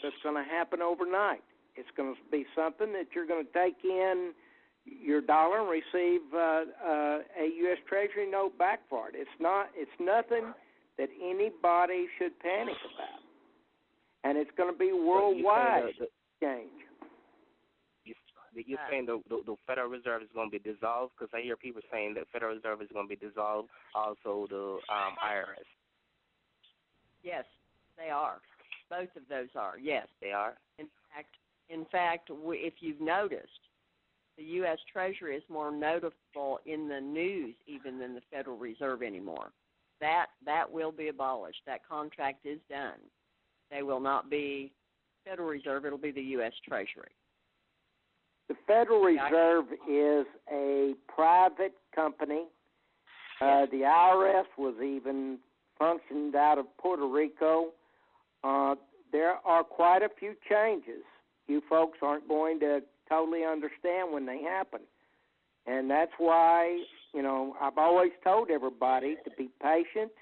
that's going to happen overnight. It's going to be something that you're going to take in your dollar and receive a U.S. Treasury note back for it. It's nothing that anybody should panic about, and it's going to be worldwide change. You're saying the Federal Reserve is going to be dissolved? Because I hear people saying the Federal Reserve is going to be dissolved, also the IRS. Yes, they are. Both of those are, yes. They are? In fact, if you've noticed, the U.S. Treasury is more noticeable in the news even than the Federal Reserve anymore. That will be abolished. That contract is done. They will not be Federal Reserve. It'll be the U.S. Treasury. The Federal Reserve is a private company. The IRS was even functioned out of Puerto Rico. There are quite a few changes. You folks aren't going to totally understand when they happen. And that's why, I've always told everybody to be patient,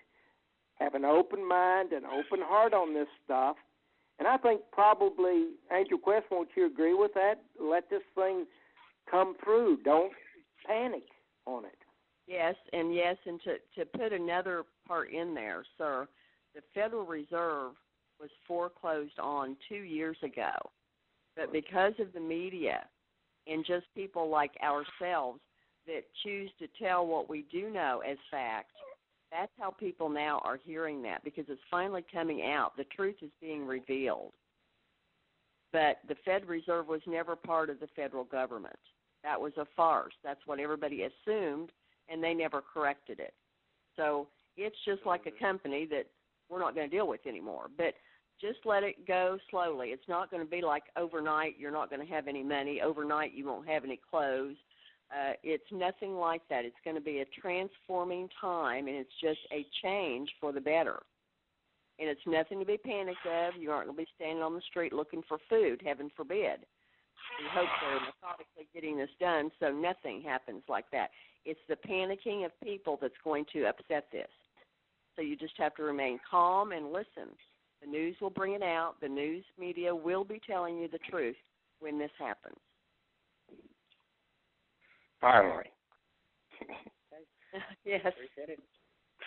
have an open mind, an open heart on this stuff. And I think probably, Angel Quest, won't you agree with that? Let this thing come through. Don't panic on it. Yes, and to put another part in there, sir, the Federal Reserve was foreclosed on 2 years ago. But because of the media and just people like ourselves that choose to tell what we do know as fact, that's how people now are hearing that, because it's finally coming out. The truth is being revealed. But the Fed Reserve was never part of the federal government. That was a farce. That's what everybody assumed, and they never corrected it. So it's just like a company that we're not going to deal with anymore. But just let it go slowly. It's not going to be like overnight you're not going to have any money. Overnight you won't have any clothes. It's nothing like that. It's going to be a transforming time, and it's just a change for the better. And it's nothing to be panicked of. You aren't going to be standing on the street looking for food, heaven forbid. We hope they're methodically getting this done so nothing happens like that. It's the panicking of people that's going to upset this. So you just have to remain calm and listen. The news will bring it out. The news media will be telling you the truth when this happens. Finally. Yes.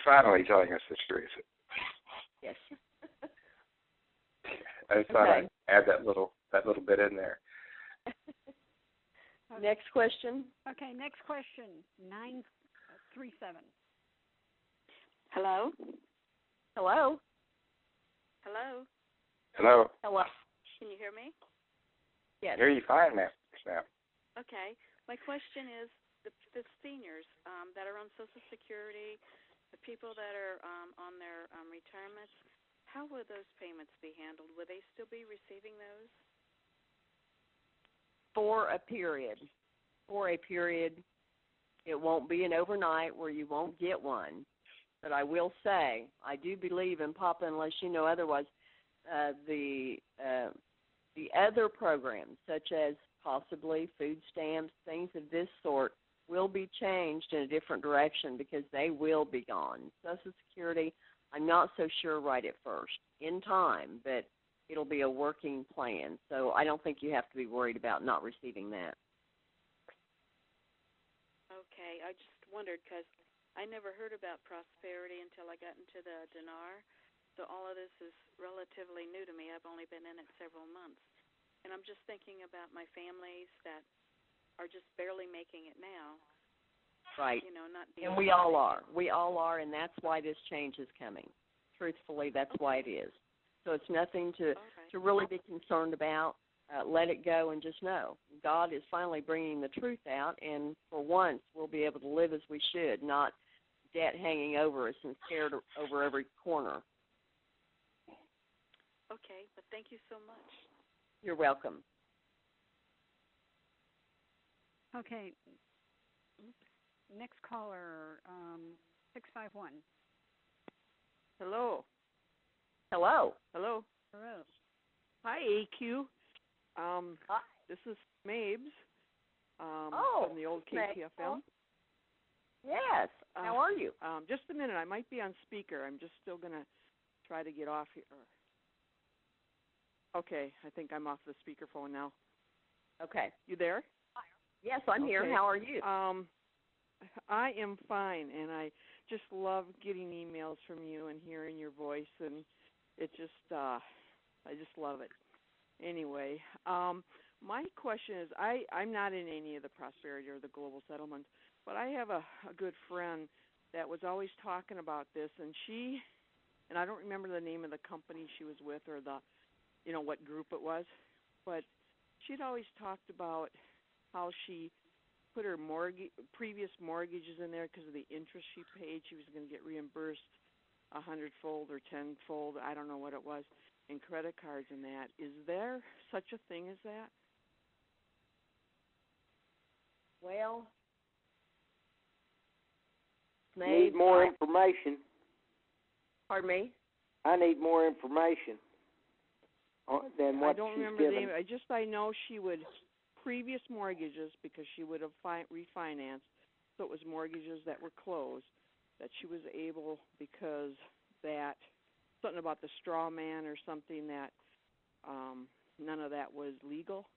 Finally telling us the truth. Yes. I just thought I'd add that little bit in there. Next question. Okay, next question, 937. Hello? Hello? Hello? Hello. Hello. Can you hear me? Yes. Hear you fine, ma'am. Okay. My question is, the seniors that are on Social Security, the people that are on their retirements, how will those payments be handled? Will they still be receiving those? For a period. It won't be an overnight where you won't get one. But I will say, I do believe in Papa, unless you know otherwise, the other programs, such as possibly food stamps, things of this sort, will be changed in a different direction because they will be gone. Social Security, I'm not so sure right at first, in time, but it'll be a working plan. So I don't think you have to be worried about not receiving that. Okay, I just wondered because I never heard about prosperity until I got into the dinar. So all of this is relatively new to me. I've only been in it several months. And I'm just thinking about my families that are just barely making it now. Right. Not and we all are. We all are, and that's why this change is coming. Truthfully, that's why it is. So it's nothing to really be concerned about. Let it go and just know. God is finally bringing the truth out, and for once we'll be able to live as we should, not debt hanging over us and scared over every corner. Okay, but thank you so much. You're welcome. Okay. Next caller, 651. Hello. Hello. Hello. Hello. Hi, AQ. Hi. This is Mabes from the old KTFM. Yes. How are you? Just a minute. I might be on speaker. I'm just still going to try to get off here. Okay, I think I'm off the speakerphone now. Okay. You there? Yes, I'm here. How are you? I am fine, and I just love getting emails from you and hearing your voice, and it just, I just love it. Anyway, my question is, I'm not in any of the prosperity or the global settlements, but I have a good friend that was always talking about this, and I don't remember the name of the company she was with or what group it was, but she'd always talked about how she put her previous mortgages in there because of the interest she paid. She was going to get reimbursed 100-fold or 10-fold, I don't know what it was, in credit cards and that. Is there such a thing as that? Well, need more information. Pardon me? I need more information than what I don't she's remember given. the name. I know she would previous mortgages because she would have refinanced, so it was mortgages that were closed that she was able because that something about the straw man or something that none of that was legal.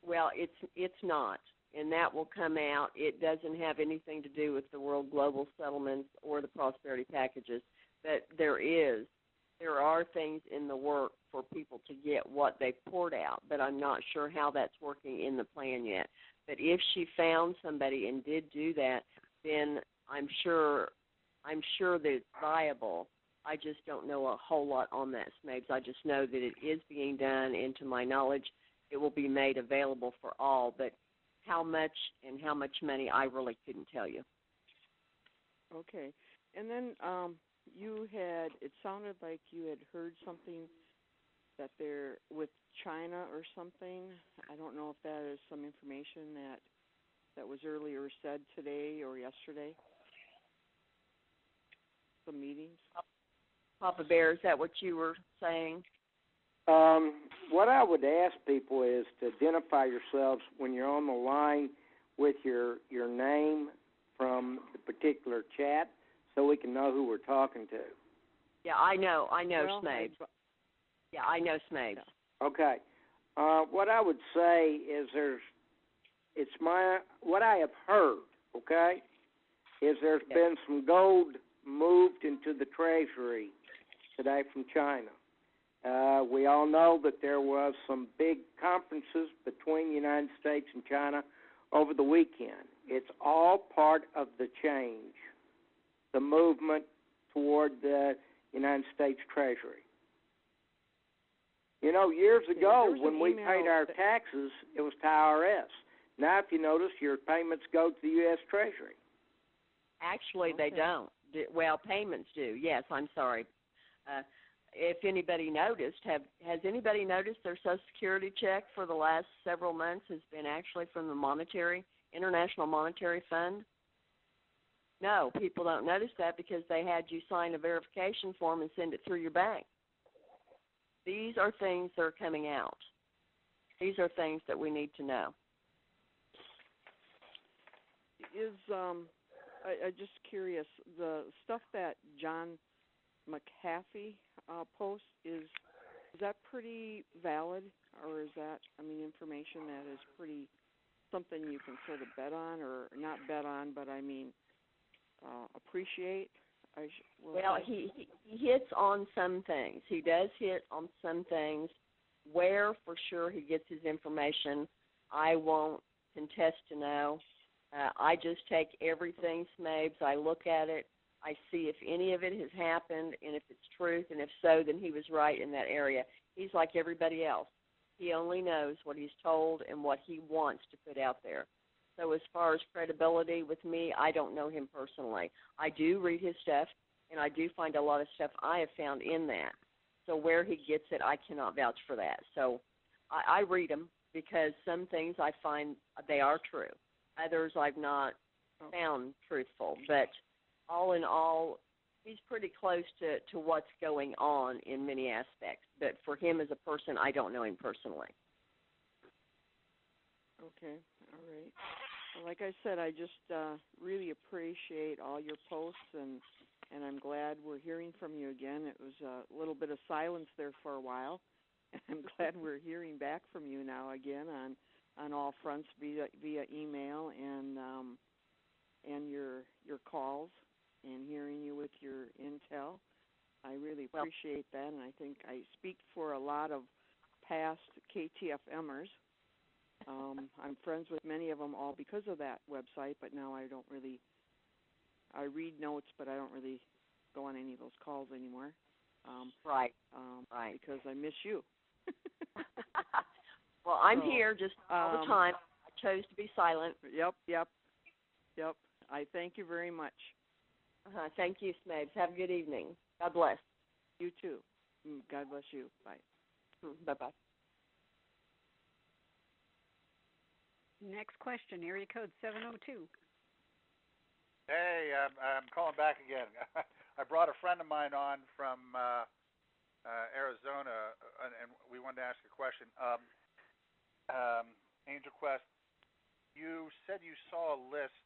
Well, it's not, and that will come out. It doesn't have anything to do with the World Global Settlements or the prosperity packages. But there are things in the work for people to get what they poured out, but I'm not sure how that's working in the plan yet. But if she found somebody and did do that, then I'm sure that it's viable. I just don't know a whole lot on that, Smabes. I just know that it is being done, and to my knowledge, it will be made available for all. But how much and how much money, I really couldn't tell you. Okay. And then it sounded like you had heard something that they're with China or something. I don't know if that is some information that was earlier said today or yesterday. Some meetings. Papa Bear, is that what you were saying? What I would ask people is to identify yourselves when you're on the line with your name from the particular chat so we can know who we're talking to. Yeah, I know Well, Smabes. Yeah, I know Smabes. Yeah. Okay. What I would say is what I have heard, okay, is there's been some gold moved into the Treasury today from China. We all know that there was some big conferences between the United States and China over the weekend. It's all part of the change, the movement toward the United States Treasury. You know, years ago when we paid our taxes, it was to IRS. Now, if you notice, your payments go to the U.S. Treasury. Actually, they don't. Well, payments do. Yes, I'm sorry. If anybody noticed, has anybody noticed their Social Security check for the last several months has been actually from the International Monetary Fund? No, people don't notice that because they had you sign a verification form and send it through your bank. These are things that are coming out. These are things that we need to know. I'm just curious, the stuff that John McAfee posts, is that pretty valid, or is that, information that is pretty something you can sort of bet on, or not bet on, but appreciate? He hits on some things. He does hit on some things. Where for sure he gets his information, I won't contest to know. I just take everything, Smabes. I look at it. I see if any of it has happened and if it's truth, and if so, then he was right in that area. He's like everybody else. He only knows what he's told and what he wants to put out there. So as far as credibility with me, I don't know him personally. I do read his stuff, and I do find a lot of stuff I have found in that. So where he gets it, I cannot vouch for that. So I read them because some things I find they are true. Others I've not found truthful. But all in all, he's pretty close to what's going on in many aspects. But for him as a person, I don't know him personally. Okay, all right. Well, like I said, I just really appreciate all your posts, and I'm glad we're hearing from you again. It was a little bit of silence there for a while, I'm glad we're hearing back from you now again on all fronts via email and your calls and hearing you with your intel. I really appreciate that, and I think I speak for a lot of past KTFMers. I'm friends with many of them all because of that website, but now I read notes, but I don't really go on any of those calls anymore. Right. Because I miss you. Well, I'm here just all the time. I chose to be silent. Yep. I thank you very much. Thank you, Smabes. Have a good evening. God bless. You too. God bless you. Bye. Bye-bye. Next question, area code 702. Hey, I'm calling back again. I brought a friend of mine on from Arizona, and we wanted to ask a question. Angel Quest, you said you saw a list.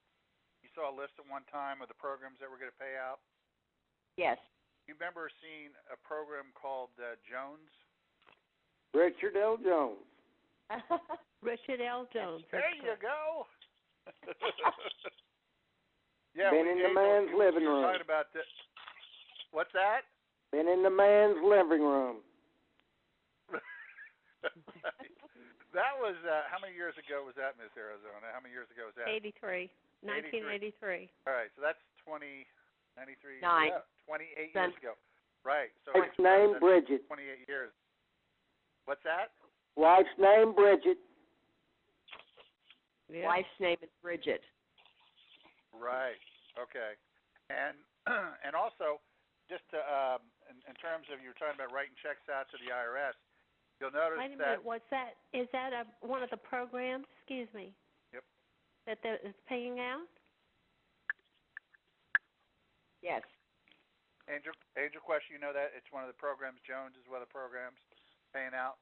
You saw a list at one time of the programs that were going to pay out? Yes. You remember seeing a program called Jones? Richard L. Jones. Richard L. Jones. There you go. Yeah, Been in the man's living room. Talking about this. What's that? Been in the man's living room. That was how many years ago was that, Miss Arizona? How many years ago was that? 1983. All right, so that's 93. 9. Yeah, 28 years ago. Right. So Wife's name, Bridget. 28 years. What's that? Wife's name, Bridget. Yeah. Wife's name is Bridget. Right. Okay. And and also, just to, in terms of you were talking about writing checks out to the IRS, you'll notice Wait a that. minute. What's that? Is that one of the programs? Excuse me. Yep. That is paying out? Yes. Angel Quest, you know that it's one of the programs. Jones is one of the programs paying out.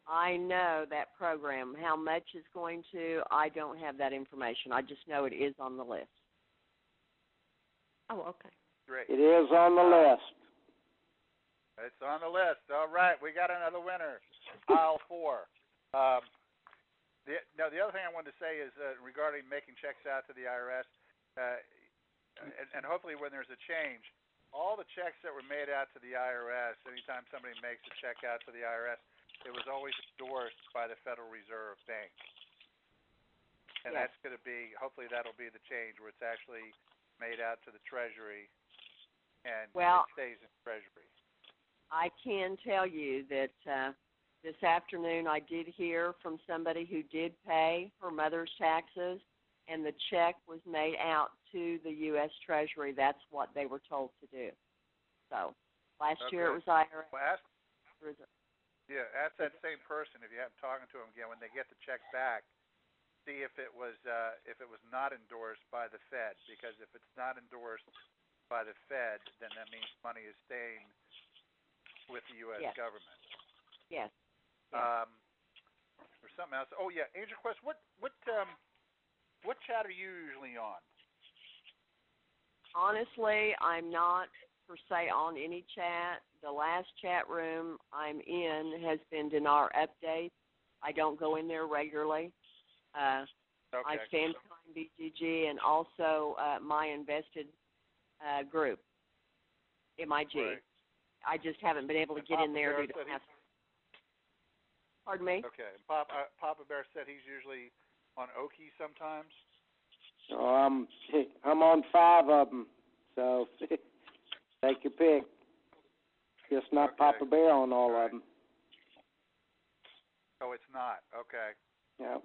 I know that program. How much is going to, I don't have that information. I just know it is on the list. Oh, okay. Great. It is on the list. It's on the list. All right, we got another winner. Aisle 4. The other thing I wanted to say is regarding making checks out to the IRS, and hopefully when there's a change, all the checks that were made out to the IRS, anytime somebody makes a check out to the IRS, it was always endorsed by the Federal Reserve Bank. And Yes. that's going to be, hopefully that'll be the change where it's actually made out to the Treasury and it stays in Treasury. I can tell you that this afternoon I did hear from somebody who did pay her mother's taxes, and the check was made out to the U.S. Treasury. That's what they were told to do. So last year it was IRS. Well, ask that same person if you haven't talking to them again when they get the check back. See if it was not endorsed by the Fed, because if it's not endorsed by the Fed, then that means money is staying with the U.S. government. Yes. Or something else. Oh yeah, Angel Quest. What chat are you usually on? Honestly, I'm not per se on any chat. The last chat room I'm in has been Dinar Updates. I don't go in there regularly. Okay. I stand behind BGG and also my invested group, MIG. Right. I just haven't been able to get in there due to Pardon me? Okay. Papa Bear said he's usually on Oki sometimes. I'm on 5 of them, so take your pick. Just not Okay. Papa Bear on all of them. Oh, it's not. Okay. Yeah.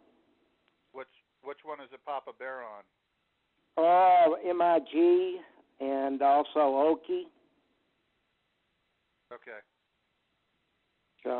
Which one is it Papa Bear on? Oh, MIG and also Oki. Okay. So